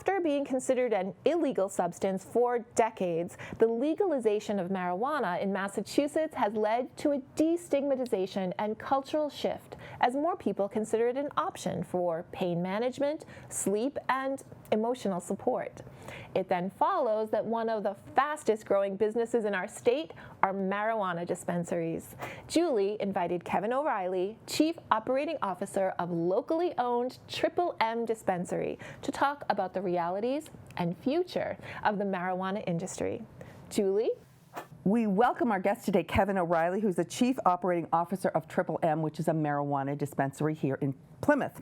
After being considered an illegal substance for decades, the legalization of marijuana in Massachusetts has led to a destigmatization and cultural shift as more people consider it an option for pain management, sleep, and emotional support. It then follows that one of the fastest growing businesses in our state are marijuana dispensaries. Julie invited Kevin O'Reilly, Chief Operating Officer of locally owned Triple M Dispensary, to talk about the realities and future of the marijuana industry. Julie? We welcome our guest today, Kevin O'Reilly, who's the Chief Operating Officer of Triple M, which is a marijuana dispensary here in Plymouth.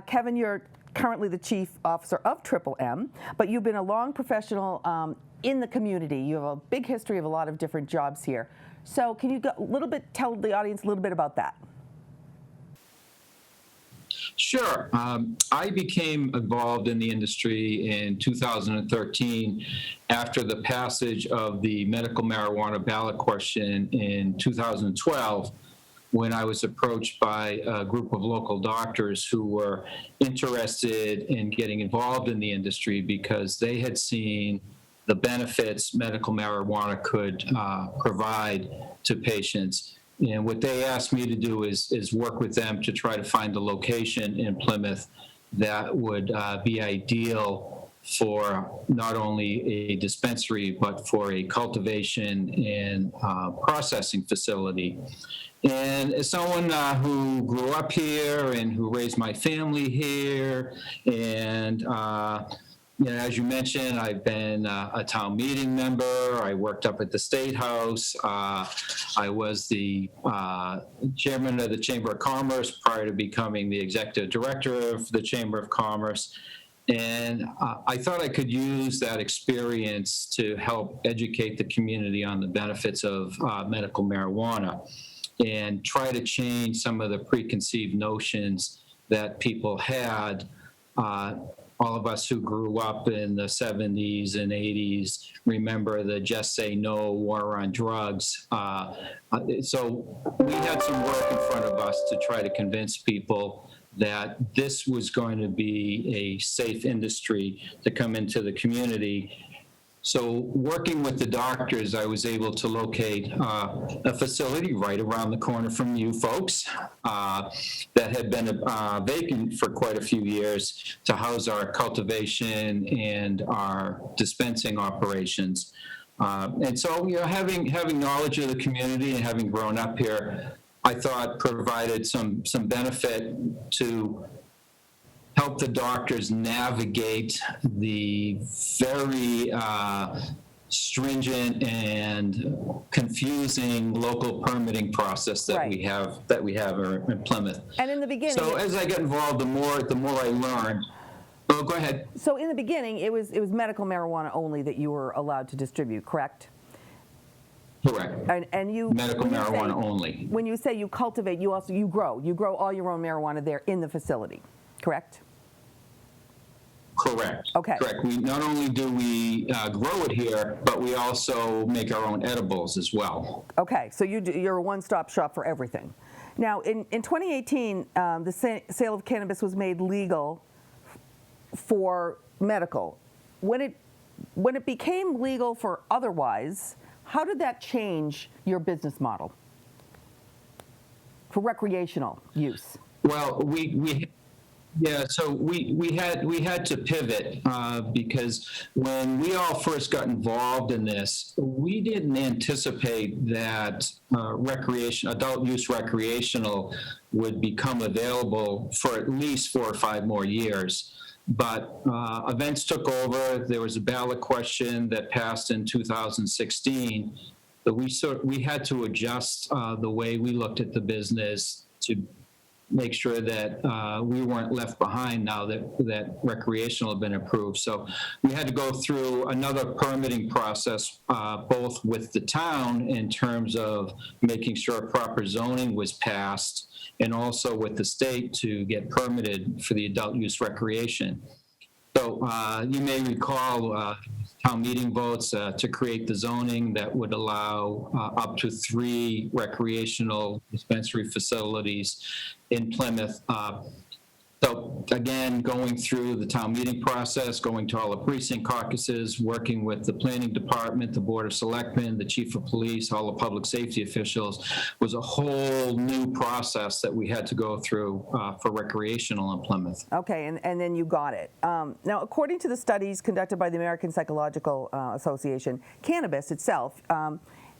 Kevin, you're currently the Chief Officer of Triple M, but you've been a long professional in the community. You have a big history of a lot of different jobs here. So can you tell the audience a little bit about that? Sure. I became involved in the industry in 2013 after the passage of the medical marijuana ballot question in 2012, when I was approached by a group of local doctors who were interested in getting involved in the industry because they had seen the benefits medical marijuana could provide to patients. And what they asked me to do is work with them to try to find a location in Plymouth that would be ideal for not only a dispensary, but for a cultivation and processing facility. And as someone who grew up here and who raised my family here, and as you mentioned, I've been a town meeting member. I worked up at the State House. I was the chairman of the Chamber of Commerce prior to becoming the executive director of the Chamber of Commerce. And I thought I could use that experience to help educate the community on the benefits of medical marijuana and try to change some of the preconceived notions that people had. All of us who grew up in the 70s and 80s remember the Just Say No war on drugs. So we had some work in front of us to try to convince people that this was going to be a safe industry to come into the community. So working with the doctors, I was able to locate a facility right around the corner from you folks that had been vacant for quite a few years to house our cultivation and our dispensing operations. And so, having knowledge of the community and having grown up here, I thought provided some benefit to help the doctors navigate the very stringent and confusing local permitting process that we have in Plymouth. And in the beginning, so as I got involved, the more I learned. Oh, go ahead. So in the beginning, it was medical marijuana only that you were allowed to distribute, correct? Correct. And you medical marijuana only. When you say you cultivate, you grow all your own marijuana there in the facility, correct? Correct. Okay. Correct. We not only do we grow it here, but we also make our own edibles as well. Okay, so you're a one-stop shop for everything. Now, in 2018, the sale of cannabis was made legal for medical. When it became legal for otherwise, how did that change your business model for recreational use? Well, so we had to pivot because when we all first got involved in this, we didn't anticipate that adult use recreational would become available for at least 4 or 5 more years. But events took over. There was a ballot question that passed in 2016. But we had to adjust the way we looked at the business to make sure that we weren't left behind now that recreational had been approved. So we had to go through another permitting process, both with the town in terms of making sure proper zoning was passed, and also with the state to get permitted for the adult use recreation. So you may recall town meeting votes to create the zoning that would allow up to 3 recreational dispensary facilities in Plymouth. So again, going through the town meeting process, going to all the precinct caucuses, working with the planning department, the board of selectmen, the chief of police, all the public safety officials, was a whole new process that we had to go through for recreational in Plymouth. Okay, and then you got it. Now, according to the studies conducted by the American Psychological Association, cannabis itself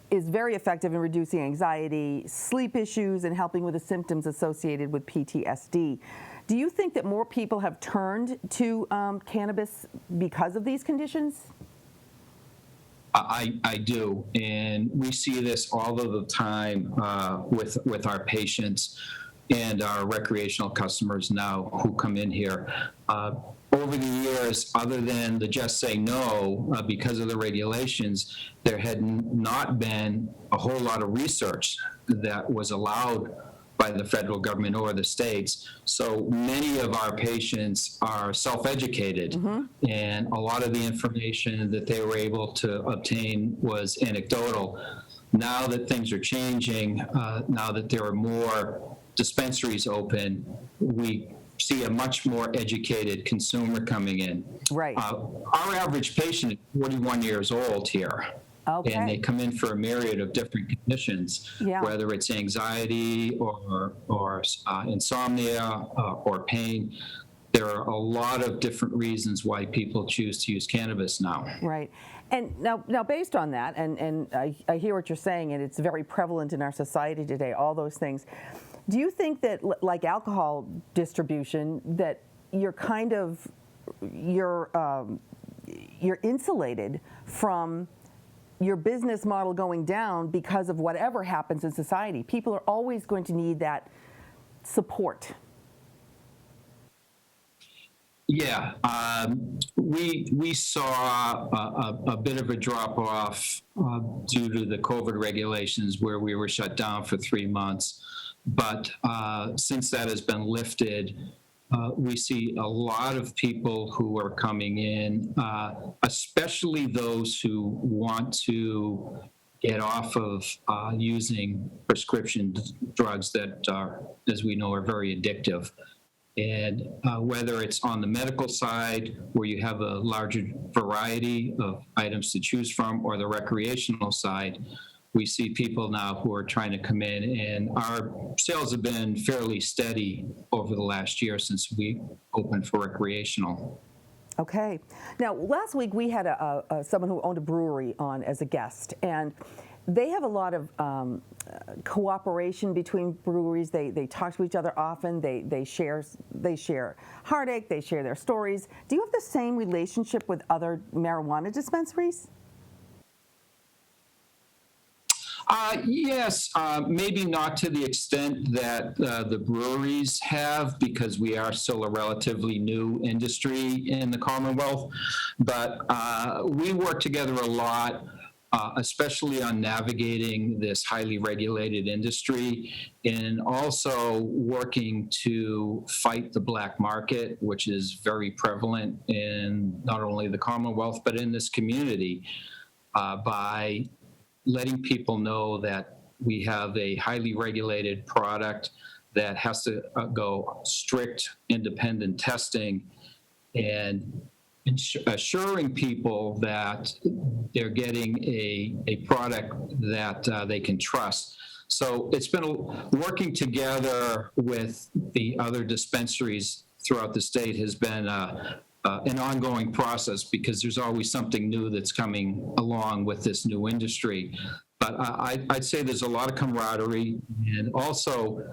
is very effective in reducing anxiety, sleep issues, and helping with the symptoms associated with PTSD. Do you think that more people have turned to cannabis because of these conditions? I do, and we see this all of the time with our patients and our recreational customers now who come in here. Over the years, other than the just say no because of the regulations, there had not been a whole lot of research that was allowed by the federal government or the states. So many of our patients are self-educated, and a lot of the information that they were able to obtain was anecdotal. Now that things are changing, now that there are more dispensaries open, we see a much more educated consumer coming in. Right. Our average patient is 41 years old here. Okay. And they come in for a myriad of different conditions, whether it's anxiety or insomnia or pain. There are a lot of different reasons why people choose to use cannabis now. Right. And now based on that, and I hear what you're saying, and it's very prevalent in our society today, all those things. Do you think that, like alcohol distribution, that you're kind of, you're insulated from your business model going down because of whatever happens in society? People are always going to need that support. Yeah, we saw a bit of a drop off due to the COVID regulations where we were shut down for 3 months. But since that has been lifted, we see a lot of people who are coming in, especially those who want to get off of using prescription drugs that are, as we know, are very addictive. And whether it's on the medical side, where you have a larger variety of items to choose from, or the recreational side, we see people now who are trying to come in, and our sales have been fairly steady over the last year since we opened for recreational. Okay. Now, last week we had someone who owned a brewery on as a guest, and they have a lot of cooperation between breweries. They talk to each other often. They share heartache. They share their stories. Do you have the same relationship with other marijuana dispensaries? Yes, maybe not to the extent that the breweries have, because we are still a relatively new industry in the Commonwealth. But we work together a lot, especially on navigating this highly regulated industry, and also working to fight the black market, which is very prevalent in not only the Commonwealth, but in this community, by letting people know that we have a highly regulated product that has to go strict independent testing, and assuring people that they're getting a product that they can trust. So it's been working together with the other dispensaries throughout the state has been an ongoing process, because there's always something new that's coming along with this new industry. But I'd say there's a lot of camaraderie, and also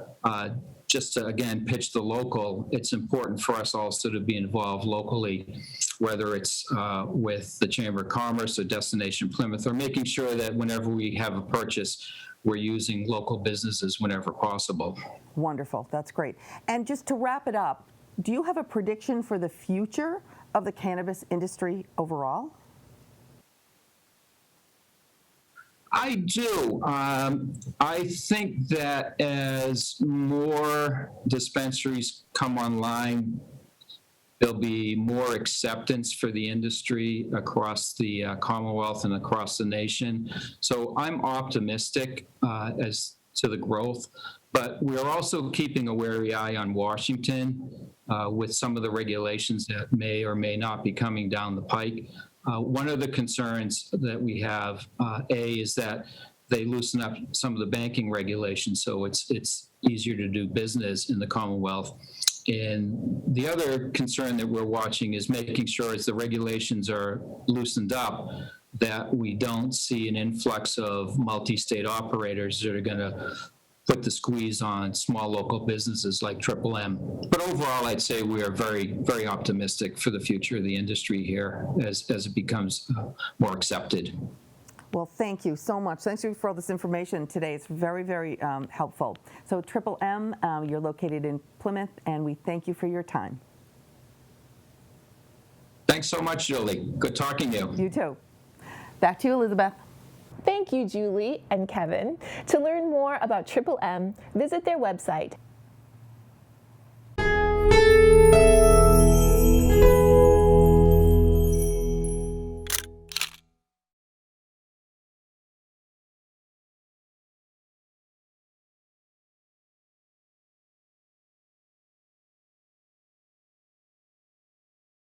just to, again, pitch the local, it's important for us also to be involved locally, whether it's with the Chamber of Commerce or Destination Plymouth, or making sure that whenever we have a purchase, we're using local businesses whenever possible. Wonderful. That's great. And just to wrap it up, do you have a prediction for the future of the cannabis industry overall? I do. I think that as more dispensaries come online, there'll be more acceptance for the industry across the Commonwealth and across the nation. So I'm optimistic as to the growth. But we're also keeping a wary eye on Washington with some of the regulations that may or may not be coming down the pike. One of the concerns that we have, is that they loosen up some of the banking regulations, so it's easier to do business in the Commonwealth. And the other concern that we're watching is making sure as the regulations are loosened up that we don't see an influx of multi-state operators that are going to put the squeeze on small local businesses like Triple M. But overall, I'd say we are very, very optimistic for the future of the industry here as it becomes more accepted. Well, thank you so much. Thanks for all this information today. It's very, very helpful. So Triple M, you're located in Plymouth, and we thank you for your time. Thanks so much, Julie. Good talking to you. You too. Back to you, Elizabeth. Thank you, Julie and Kevin. To learn more about Triple M, visit their website,